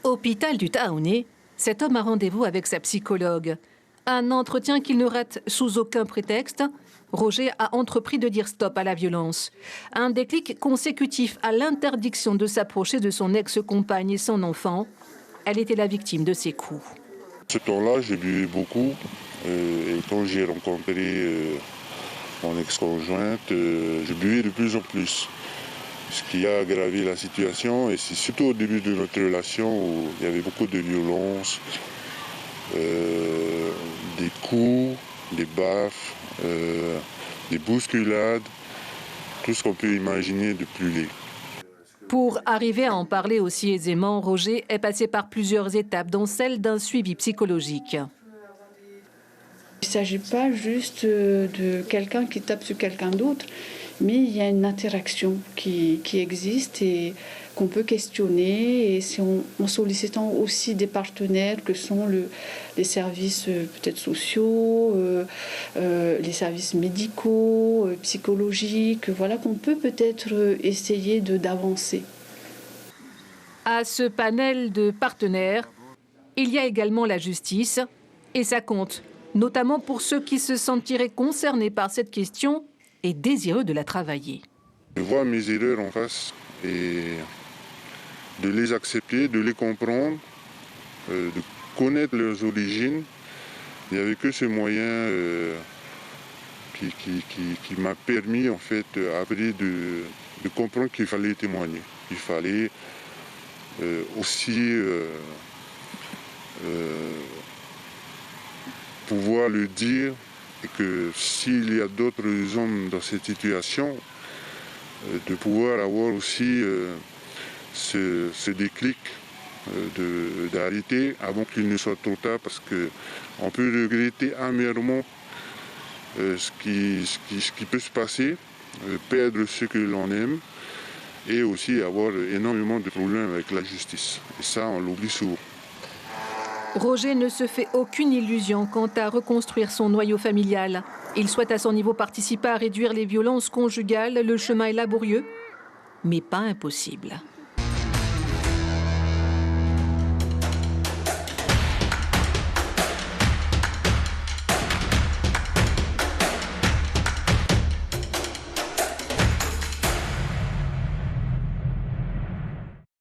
Hôpital du Taounais, cet homme a rendez-vous avec sa psychologue. Un entretien qu'il ne rate sous aucun prétexte. Roger a entrepris de dire stop à la violence. Un déclic consécutif à l'interdiction de s'approcher de son ex-compagne et son enfant. Elle était la victime de ses coups. Ce temps-là, j'ai bu beaucoup. Et quand j'ai rencontré mon ex-conjointe, je buvais de plus en plus. Ce qui a aggravé la situation, et c'est surtout au début de notre relation où il y avait beaucoup de violence, des coups, des baffes, des bousculades, tout ce qu'on peut imaginer de plus laid. Pour arriver à en parler aussi aisément, Roger est passé par plusieurs étapes, dont celle d'un suivi psychologique. Il ne s'agit pas juste de quelqu'un qui tape sur quelqu'un d'autre, mais il y a une interaction qui existe et qu'on peut questionner, et c'est en sollicitant aussi des partenaires que sont les services peut-être sociaux, les services médicaux, psychologiques, voilà, qu'on peut peut-être essayer d'avancer. À ce panel de partenaires, il y a également la justice, et ça compte, notamment pour ceux qui se sentiraient concernés par cette question et désireux de la travailler. Je vois mes erreurs en face et de les accepter, de les comprendre, de connaître leurs origines. Il n'y avait que ce moyen qui m'a permis en fait après de comprendre qu'il fallait témoigner. Il fallait aussi pouvoir le dire, et que s'il y a d'autres hommes dans cette situation, de pouvoir avoir aussi ce déclic d'arrêter avant qu'il ne soit trop tard, parce qu'on peut regretter amèrement ce qui peut se passer, perdre ce que l'on aime, et aussi avoir énormément de problèmes avec la justice. Et ça, on l'oublie souvent. Roger ne se fait aucune illusion quant à reconstruire son noyau familial. Il souhaite à son niveau participer à réduire les violences conjugales. Le chemin est laborieux, mais pas impossible.